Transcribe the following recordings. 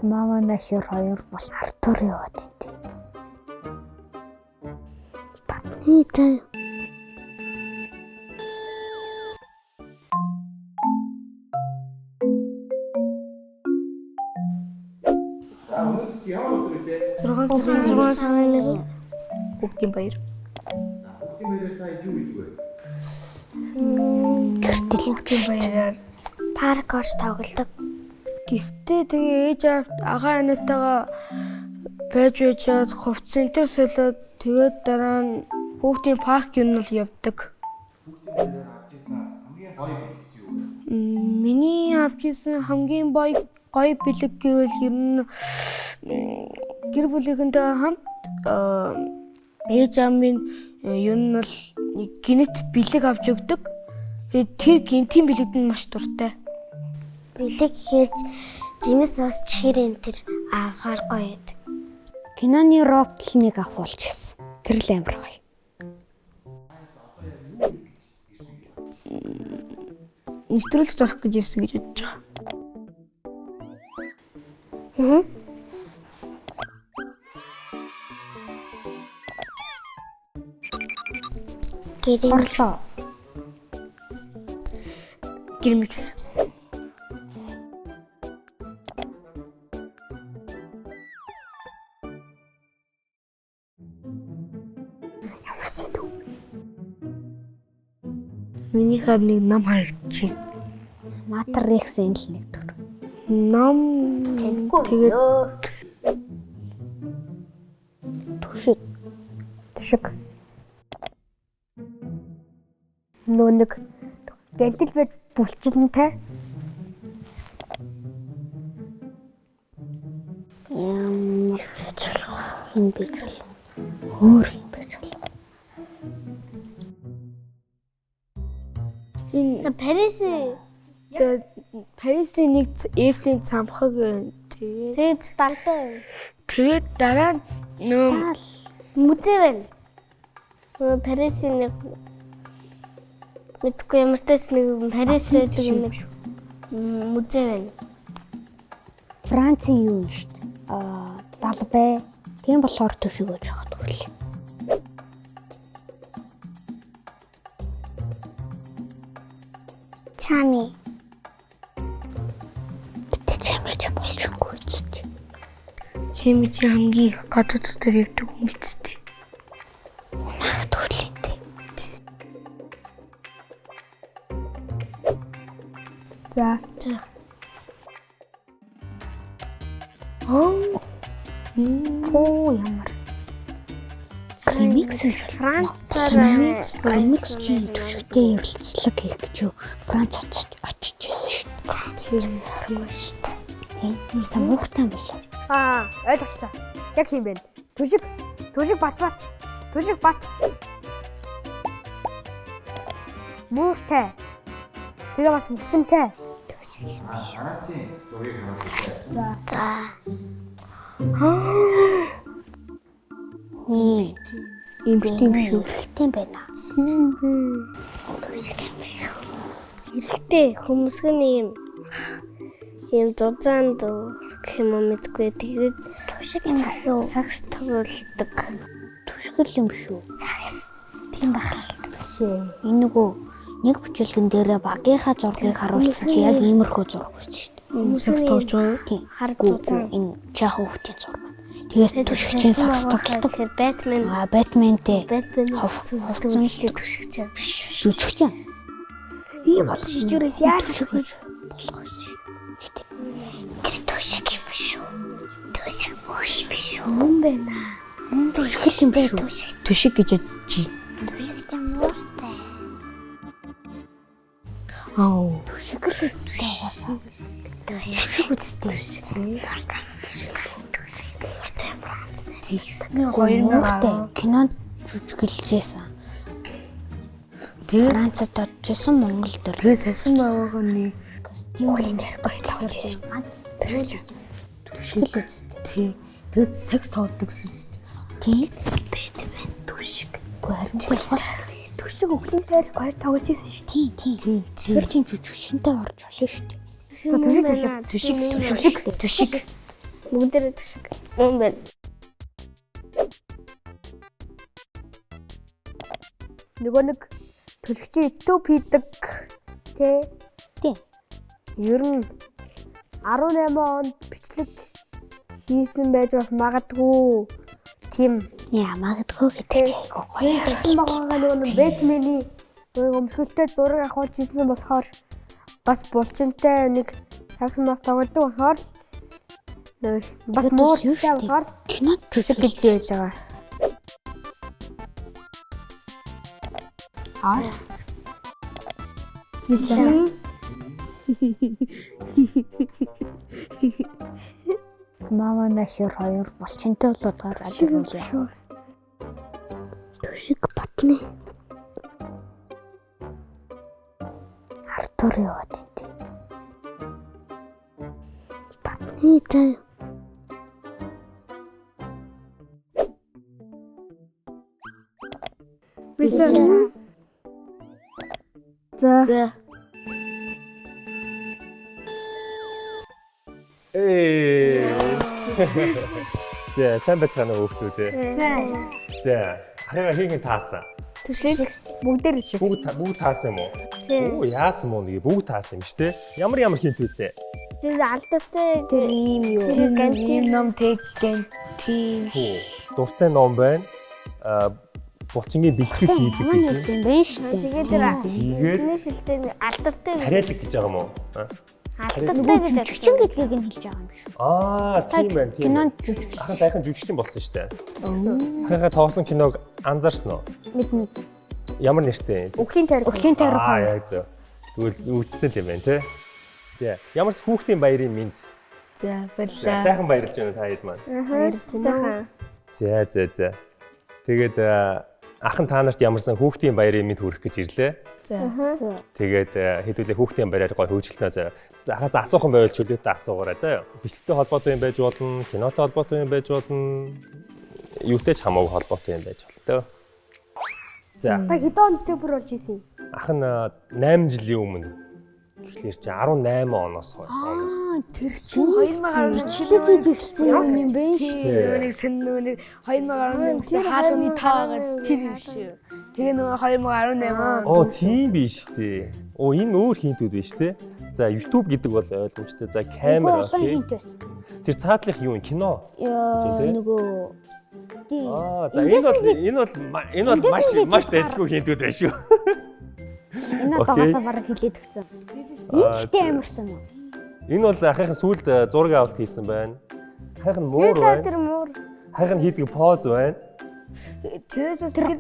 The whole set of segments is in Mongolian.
Мама Нашир хоёр бол Артур яваад байт. Батнытай. Өнөөдөр чи ямар өдөр вэ? 6 сарын 1 Бүгдийн баяр. Бүгдийн баяраар та юу хийдэг вэ? Гэртэл Бүгдийн баяраар парк орж тоглодог. гэртээ тэгээ ээж агаа анатайгаа байж байжаад хувц центр солиод тэгээд дараа нь бүгдийн парк юм бол явдаг. Бүгдийн баяраар авч ирсэн хамгийн гоё бэлэг чи юу вэ? Миний авч ирсэн хамгийн гоё бэлэг гэвэл ер нь гэр бүлийнхэнтэй хамт ээж аамын ер нь бол нэг гинет бэлэг авч өгдөг. Тэгээд тэр гинтийн бэлэгд нь маш дуртай. Бэлэг хэрж жимс ус чихэр энэ тэр авахар гоё байдаг. киноны роботлыг авахулчихсан. Тэр л амар гоё. Нэвтрүүлэгт орох гэж ирсэн гэж бодож байгаа. Орлоо. Гэрмикс. Явсад. Миний хар нэг ном харагдчих. Матрикс энэ л нэг төр. Ном тэгээд Түшиг. Нөө нэг гэнтэл бай бүлчинтэй. Хин бич бол. Өөр хин бич бол. энэ Парисын нэг Эйфелийн цамхаг тэгээд Далтай. тэгээд дараа нь нөө Музей байна. Парисын нэг мэдгүй ямар ч нэг Парис гэдэг нэг музей байна. Францын юу юм шүү дээ. Далбай. Тийм болохоор түшиг өгж байгаа төрөл. Чами. Тэ чамч болчихгүй ч. хэмжээ хамгийн их гадууд дотор явдаг юм бидтэй. Магадгүй л дээ. За. Ямар Ремикс гэж Ремикс чи төшөлтэй ярилцлага хийх гэж юу Франц очиж ирсэн шүү дээ. Тийм та муухтай болоо. Ойлгочлаа. Яг юм бэ? Түшиг бат. Муухтай. Тэгээ бас мөчнтэй. Хараачийн зургийг хараад байна. За. Ийм битим шүү. Хэрэгтэй байна. Хэрэгтэй хүмүүсгэн ийм зузаанд гэх юм уу мэдгүй тэгээд сакс тоглодог. Түшгэл юм шүү. Сакс. Тийм багт бишээ. Энэ нөгөө нэг бүжиглэн дээрээ багийнхаа зургийг харуулсан чи яг иймэрхүү зураг байж шүү дээ. Сакс тоглож байгаа. Тийм. Хар зузаан. Энэ жаахан хүүхдийн зураг. Тэгээд түшигчийн сакс тоглодог. Бэтмен. Бэтментэй. Бэтмен хувцсан шүү түшигч. Жүжигч юм. Ийм бол шижүүрээс яаж Түшигч болох юм шиг. тэр түшиг юм шүү. Түшиг муу юм шүү. Мөн байна. Түшгэл юм шүү. Түшиг гэж чи. Түшиг юм ууртай. Түшгэл үстэй угаасаа. Түшиг үстэй. Тэгснэ 2000 кинонд жүжиглэжсэн. тэгээд Францад очижсэн Монгол дээр. тэгээд сасан байгаагийн Юулийн дээр гоё тоглож ганц түшгэл үстэй. тий. Тэгээд секс тоглодог гэсэн юм. Тийм. Бэтмен түшиг. Харин тэр бас Түшиг өглөө дээр гоё тоглож ирсэн шүү. тийм. Тэр чинь жүжигчэнтэй орж болно шүү дээ. За түшиг. Түшиг. Бүгдээрээ төшиг. Мөн байна. Нөгөө нэг төлөгчийн YouTube хийдэг тий. Ер нь 18 онд бичлэг хийсэн байж бас магадгүй. Тийм. Яа магадгүй гэдэг чинь айгу гоё. Тэгсэн байгаа нөгөө нэг Бэтмений өмсгөлтэй зураг авах хийсэн болохоор бас булчинтай нэг цагмаас тоглодог болохоор нэг бас мууртай болохоор Кино төсөг гэж яаж байгаа. Мама нашир хоёр булчинтай болоод гараад ирлээ. Төшиг батны. Артур яваад байт. Батны заа. Билээ. За. За, сайн байцгаана уу хүмүүс үү? За, хараа хийгэн таасан. Төшиг. Бүгдээр шиг. Бүгд таасан юм уу? Оо, яасан мó нэг бүгд таасан юм шүү дээ. Ямар хинт байсан? Тэр алдартай Тэр ийм юу? тэр гантин ном тэгэн тийм. Хөө, дуртай ном байна. Булчингийн бэлтгэл хийдэг гэж байна. юм байна шүү дээ. тэгээд тэр Тэгээд энэ шилтэй алдартай царайлаг гэж байгаа юм уу? алдартай гэж Жүжигчин гэдгийг нь хэлж байгаа юм шүү. Аа, тийм байна, тийм. Кинонд байна. жүжигчин. Ахын сайхан жүжигчин болсон шүү дээ. Ахыгаа тоглосон киног анзаарсан уу? Мэднэ. Ямар нэртэй? Өгхийн тарих. Өгхийн тарих. Аа, яг зөв. Тэгвэл үүсцэн юм байна те. За, ямар ч хүүхдийн баярын минь. За За, баярлалаа. сайхан баярлж байна та хэд маань. Сайхан. За. Тэгээд ахын та нарт ямарсан хүүхдийн баярын минь хүрэх гэж ирлээ. За. Тэгээд хэдүүлээ хүүхдийн баяраар гоё хөөжлөнө заяа. Ахаас асуухан байвал чөлөөтэй асуугаарай заяа. Бичлэгтэй холбоотой юм байж болно, кинотой холбоотой юм байж болно. Юутэй ч хамаагүй холбоотой юм байж болтой. За, Та хэдэн онд YouTube болж ийсэн юм? ах нь 8 жилийн өмнө тэгэхээр чи 18 оноос хойш. Тэр чинь 2010 бичлэг хийж эхэлсэн юм байна шүү. Нөгөө нэг сэн нөгөө нэг 2011 гэсэн хаалганы таагаад тэр юм шүү. Тэгээ нөгөө 2018 Оо, тийм биш тий. Оо, энэ өөр хинтүүд биш тий. За, YouTube гэдэг бол ойлгомжтой. За, камера тий. Тэр цаатлах юу юм? Кино. Яа нөгөө Аа, за энэ бол маш дайжгүй хинтүүд байна шүү. энэ багасаа бараг хилээд өгсөн. Ихтэй амарсан уу? Энэ бол ахын сүлд зураг авалт хийсэн байна. Ахын муур тэр байна. муур Ахын хийдэг поз байна. тэрээс тэр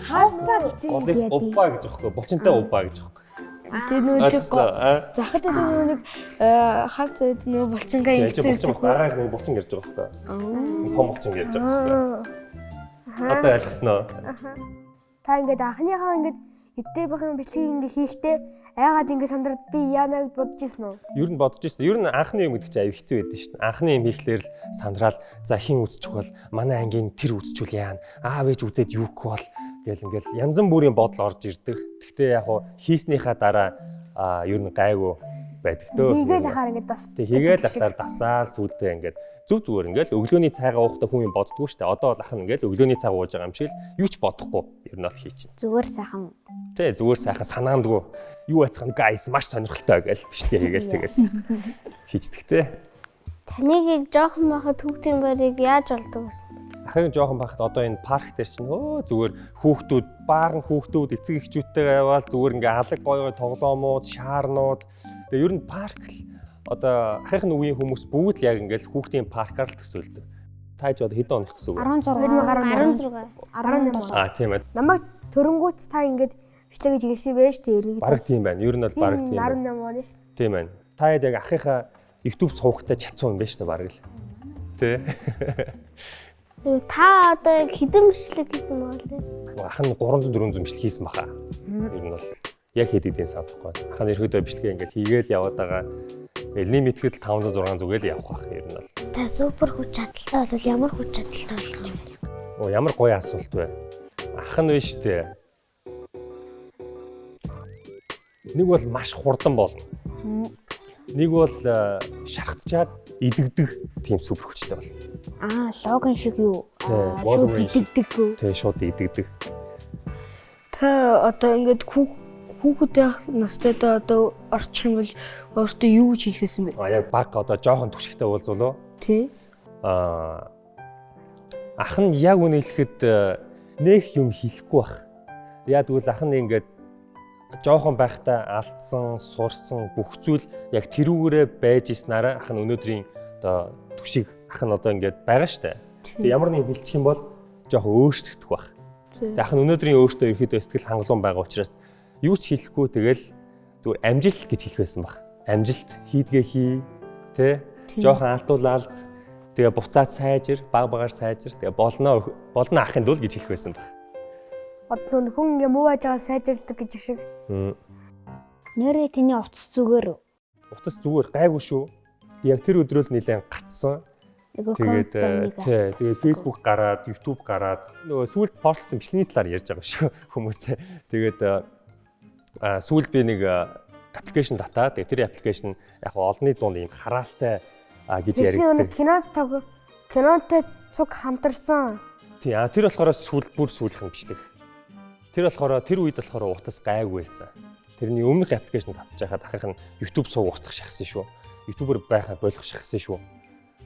Хаалпаа гэсэн Одыг убба гэж аахгүй, булчинтай убба гэж аахгүй. тэр нөгөө Аа. захад нөгөө нэг хар зэд нөгөө булчингаа Яаж булчин ингэсэн. гараа нэг булчин ярьж байгаа байхгүй. Том булчин ярьж байгаа байхгүй. Одоо ойлгосноо. Та ингээд анхныхаа ингээд YouTube-ийн бичлэг ингээд хийхдээ айгаад ингээд сандраад би яана гэж бодож ирсэн үү? Ер нь бодож ирсэн. Ер нь анхны юм гэдэг чинь аюу хэцүү байдаг шүү дээ. Анхны юм хийхлээр л сандраал за хин үзчих бол манай ангийн тэр үзчихвэл яана. Аав ээж үзээд юу гэх бол гэл ингээл янз бүрийн бодол орж ирдэг. Гэхдээ яг хуу хийснийхаа дараа ер нь гайгүй байдаг дөө. Хийгээл ахаар ингээд бас Тэг хийгээл ахлаар дасаал сүултээ ингээд зүг зүгээр ингээл өглөөний цайгаа уухтай хүн юм боддгоо шүү дээ. Одоо бол ах нь ингээл өглөөний цаг ууж байгаа юм шиг л юу ч бодохгүй ер нь бол хийчин. Зүгээр сайхан. Тэ зүгээр сайхан санаандгүй юу яцхан guys маш сонирхолтой гэж бичлэгээ хийгээл тэгээд хийждэг те. таныг жоохон бахад хүүхдийн байрыг яаж болдог вэ? Ахын жоохон бахад одоо энэ парк дээр чинь зүгээр хүүхдүүд баарн хүүхдүүд эцэг эхчүүдтэйгээ яваал зүгээр ингээ алаг гой тоглоомууд шаарнууд тэгээ ер нь парк л одоо ахын үеийн хүмүүс бүгд л яг ингээл хүүхдийн паркаар л төсөөлдөг. Тааж одоо хэдэн он гэсэн үг вэ? 16. Аа тийм ээ. намайг төрөнгүүт та ингээд бичлэг хийж ирсэн байж тэр Бараг тийм байна. Ер нь бол бараг тийм байна. 18 оны. Тийм байна. Та яг ахынхаа YouTube суугтай чадсан юм байна шүү дээ бараг л. Тэ. Та одоо яг хэдэн бичлэг хийсэн байгаа лээ? Ах нь 300 400 бичлэг хийсэн баха. Ер нь бол яг хэдийдээ санахгүй. Ах нь ерөөдөө бичлэгээ ингээд хийгээл яваад байгаа. Лимитэд 500 600 гээл явах бах ер нь бол. Та супер хүч чадалтай бол ямар хүч чадалтай болох юм? Оо ямар гоё асуулт вэ? Ах нь вэ штэ. Нэг бол маш хурдан болно. Нэг бол шархтчаад идэгдэг тийм супер хүчтэй болно. Логин шиг юу? Шууд идэгдэггүй. Тэ шууд идэгдэг. Та одоо ингээд хүүхэд настайдаа одоо орчих юм бол өөртөө юу гэж хэлэхсэн бэ? Яг баг одоо жоохон түшигтэй уулзвал уу? Тий. Ах нь яг үнэ хэлэхэд нэх юм хэлэхгүй бах. Яа тэгвэл ах нь ингээд жоохон байхдаа алдсан, сурсан бүх зүйл яг тэрүүгээрээ байж иснараа ах нь өнөөдрийн одоо түшиг ах нь одоо ингээд байгаа штэ. Тэгээ ямар нэг бэлчих юм бол жоохон өөрчлөгдөх бах. Тэгээ ах нь өнөөдрийн өөртөө ерөөдөө сэтгэл хангалуун байгаа учраас юу ч хэлэхгүй тэгэл зүгээр амжилт гэж хэлэх байсан баг. Амжилт хийдгээ хий, тэ? Жоохон алдуулаад тэгээ буцаад сайжир, баг-багаар сайжир. Тэгээ болно ахын дул гэж хэлэх байсан баг. Одоо хүн ингээ муу байж байгаа сайжирдаг гэж шиг. Нэрээ тэний утас зүгээр. Утас зүгээр гайгүй шүү. Яг тэр өдрөө л нэлээд гацсан. Тэгээд Facebook гараад, YouTube гараад нөгөө сүүлд постлсон бичлэгийн талаар ярьж байгаа шүү хүмүүсээ. Тэгээд сүүлд би нэг аппликейшн татаад тэр аппликейшн яг олонний дунд ийм хараалтай гэж яригддаг. Кинотой цуг хамтарсан. Тий, тэр болохоор бүр сүүлийнхэн бичлэг. Тэр болохоор тэр үед болохоор утас гайгүй байсан. Тэрний өмнөх аппликейшн татж байхад ахих нь YouTube сууг устгах шахсан шүү. YouTuber байхаа болох шахсан шүү.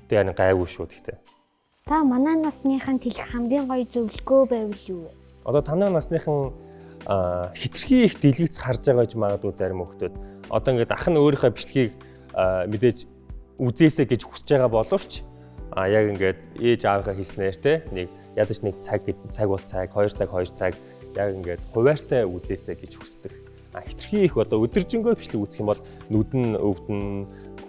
Тэгээ гайгүй шүү гэхдээ. Та манай насныханд хэлэх хамгийн гоё зөвлөгөө байвал юу вэ? Одоо танай насныхан хитрхи их дэлгэц харж байгаа гэж магадгүй зарим хүмүүс. Одоо ингээд ах нь өөрийнхөө бичлэгийг мэдээж үзээсэй гэж хүсэж байгаа боловч яг ингээд ээж аавынхаа хийснээр те нэг ядаж нэг цаг бол цаг 2 цаг яг ингээд хуваартай үзээсэй гэж хүсдэг. Хитрхи их одоо өдөржингөө бичлэг үзэх юм бол нүдэн өвдөн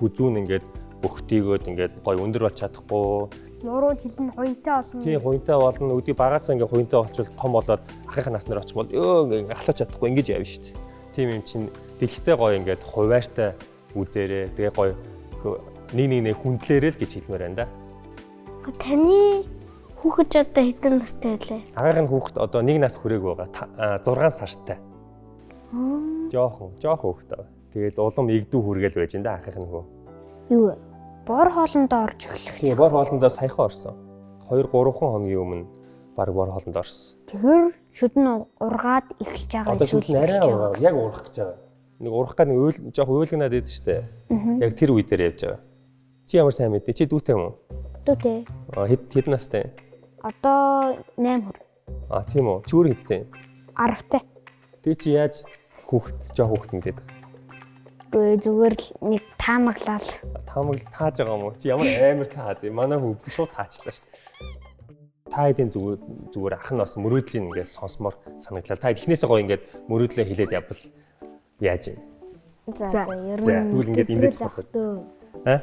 хүзүүн ингээд бөхтийгөөд ингээд гой өндөр болж чадахгүй. Нуруу жилэн хуйнтай болно. Тийм хуйнтай болно. Өдий багасаа ингээд хуйнтай болчихвол том болоод ахынхаа наснаар очих бол ингээд ахлаж чадахгүй ингэж явна шүү дээ. Тийм юм чинь дэлгэцээ гой ингээд хуваартай үзээрээ тэгээ гой нэг хүндлээрээ л гэж хэлмээр байна да. Таны хүүхэд одоо хэдэн настай байлаа? Агаарх нь хүүхэд одоо 1 нас хүрээг байгаа. 6 сартай. Жохон хүүхэд байгаа. Тэгээд улам игдүү хүргээл байж энэ ахих нь хөө. Юу вэ? Бор хоолндоо орж эхлэх. Тийм, бор хоолндоо саяхан орсон. 2-3 хоногийн өмнө баг бор хоолнд орсон. Тэгэхээр шүдэн ургаад эхэлж байгаа. Одоо шүдэн арай яг урах гэж байгаа. Нэг урах гад нэг жоохон уйлгнаад идэв штэ. Яг тэр үе дээр явж байгаа. Чи ямар сайн мэдээ? Чи дүүтэй юм уу? Дүүтэй. Хэд настай? Одоо 8 хүр. Тийм үү. Чи өөр хэдтэй? 10-тай. Тэгээ чи яаж жоохон хүүхэд мэдээд байгаа? Зүгээр л нэг таамаглал. Тааж байгаа юм уу? Чи ямар амар таад. Манай хүү шууд таачлаа шүү дээ. Та хэдийн зүгээр ах нь бас мөрөөдлийн ингээд сонсомоор санагдлаа. Та эхнээсээ гоё ингээд мөрөөдлөө хэлээд явбал яаж юм? За ер нь тэгвэл ингээд эндээс болох.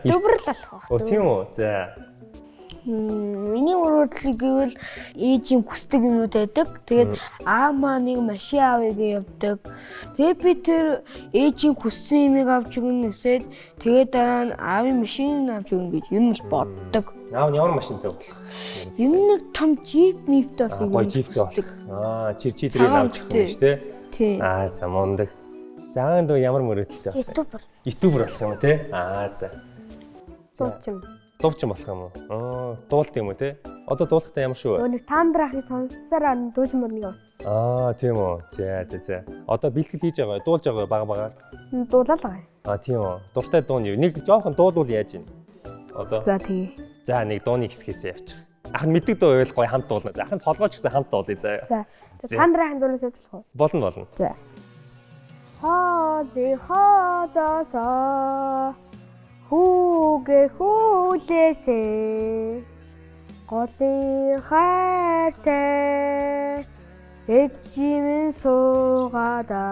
Дүүрэл болох байх. Тийм үү? За. Миний мөрөөдлийг гэвэл ээжийн хүсдэг юмнууд байдаг. Тэгээд аав маань нэг машин авъя гэж явдаг. Тэгээд би тэр ээжийн хүссэн юмыг авч өгнөсээд тэгээд дараа нь аавын машин авч өгнө гэж юм л боддог. Аав нь ямар машинтай болох? Юм нэг том джип мифтэй болох гоё джиптэй болох. Чи тэрийг авч өгөх юм шүү дээ. Тий. За мундаг. Заан дөө ямар мөрөөдөлтэй байна? Ютубер болох юм те? За. Дуучин болох юм уу? Дуулт юм уу те? Одоо дуулахтаа ямар шүү вэ? Нэг таамдрахыг сонссоор дууж модны. Тийм үү. За. Одоо бэлтгэл хийж байгаа. Дуулж байгаа бага-багаар. Дуулаад байгаа. Тийм үү. Дуртай дуу нь нэг жоохон дуулвал яаж юм? Одоо. За тэгээ. За нэг дууны хэсгээс явчих. Ах нь мэддэг дуу байвал гоё хамт дуулна. Ах нь солгооч гэсэн хамт дуулъя заа. За. Таамдрахын дуулаас явуулах уу? Болно. За. Хоолой хоолоосоо хүүгээ хүлээсэ голын хайртай эжимэн суугаада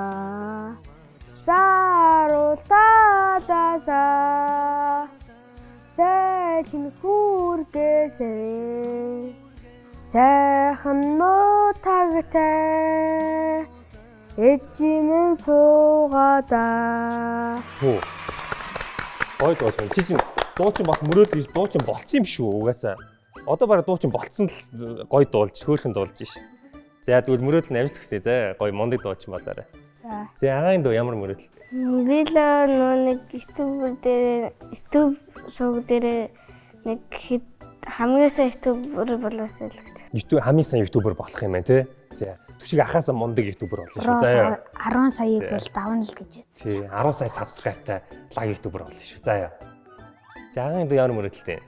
саруул талаасаа сайхан хүргээсэ сайхан нутагтай эжимэн суугаада. Гой дууч. Чи чинь дуучин бас мөрөөд гэж дуучин болцсон юм шүү угаасаа. Одоо бараг дуучин болцсон л гой дуулж, хөөрхөн дуулж шít. За тэгвэл мөрөөдөл нь амжилт хүсье. За гой мундаг дуучин болоорой. За агаан дөө ямар мөрөөдөл? Би л нэг YouTube сувг дээр нэг хамгийн сайн ютубер болоосай л гэж. YouTube хамгийн сайн ютубер болох юм байна те. За түшиг ахаасаа мундаг ютубер болно шүү. За 10 саяг бол давна л гэж үзсэн. тий 10 сая сабскрайбтай лаг ютубер болно шүү. За яа. За агаан дөө ямар мөрөөдөлтэй?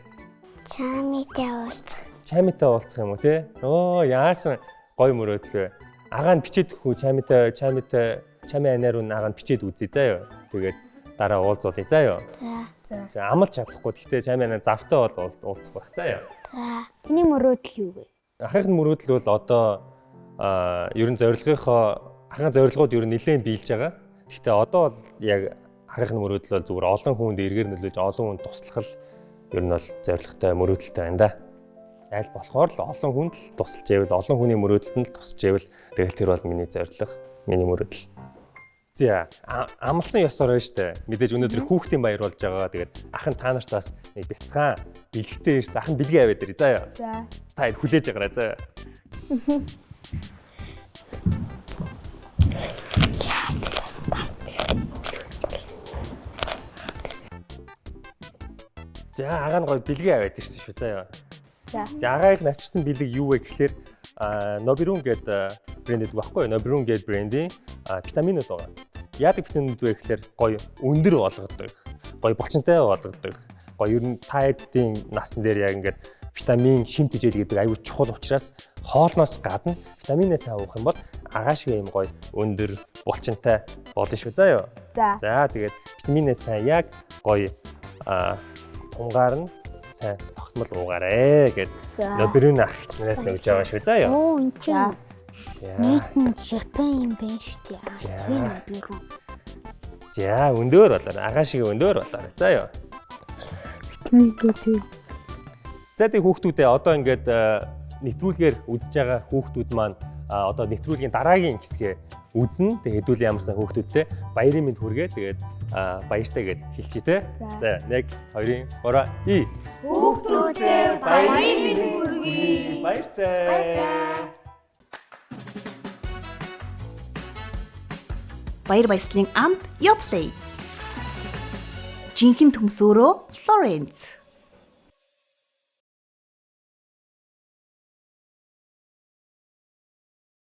Чамитай уулзах. Чамитай уулзах юм уу те? Оо яасан гоё мөрөөдөл вэ? Агаан бичээд өгөх үү чами анаар нь агаан бичээд үзье заа юу. Тэгээд дараа уулзуулъя заа юу. За амлж чадахгүй гэхдээ чами анаа завтай бол уулзах байх заа юу. Тэний мөрөөдөл юу вэ? Ахын мөрөөдөл бол одоо ерөн ахын зорилгууд ер нь нэлээд биелж байгаа. Гэхдээ одоо бол яг ахын мөрөөдөл бол зүгээр олон хүнд эргээр нөлөөж олон хүнд туслах л ер нь бол зорилготой мөрөөдөлтэй байна да. Аль болохоор л олон хүнд л тусалж ивэл олон хүний мөрөөдөлд нь тусалж ивэл тэгэл тэр бол миний зорилго, миний мөрөөдөл. За амлсан ёсоор байна штэ. Мэдээж өнөөдөр хүүхдийн баяр болж байгаа. Тэгээд ахын та нарт бас нэг бяцхан бэлгтэй ирсэн. Ахын бэлгээ аваад ирээ заа юу. За. Та хүлээж агараа заа. За агаан гоё бэлгээ аваад ирсэн шүү заа юу. За агаах навчсан бэлэг юу вэ гэхлээр Nobirun гэдэг брэнд гэдэг багхгүй. Nobirun гэдэг брендийн витаминууд байгаа. Яадаг витаминууд вэ гэхлээр гоё өндөр болгодог. Гоё булчинтай болгодог. Гоё ер нь тайдын насн дээр яг ингээд витамин шимт хичээл гэдэг аюул чухал учраас хоолноос гадна витаминээс авах юм бол агааш юм гоё өндөр булчинтай болно шүү заа юу. За тэгээд витаминээс сайн яг гоё тунгаар нь сайн тогтмол уугаарэ гэд Nobirun ах хичнээнээс нэгж байгаа шүү заа юу. Оо энэ чинь нийтэн Japan юм байна шүү дээ. Тэр Nobirun. За өндөр болоо. Агаан шиг өндөр болоо. За юу. Витаминууд. За тэг хүүхдүүдээ одоо ингээд нэвтрүүлгээр үзэж байгаа хүүхдүүд маань одоо нэвтрүүлгийн дараагийн хэсгээ үзнэ. Тэг хэдүүлээ ямарсан хүүхдүүдтэй баярын мэнд хүргээ. Тэгээд баяртай гэд хэлчихье те. За 1 2 3 и Хүүхдүүдээ баярын мэнд хүргэе. Баяртай. Баяр баясгалын амт Yoplait. Жинхэнэ төмсөөрөө Florence.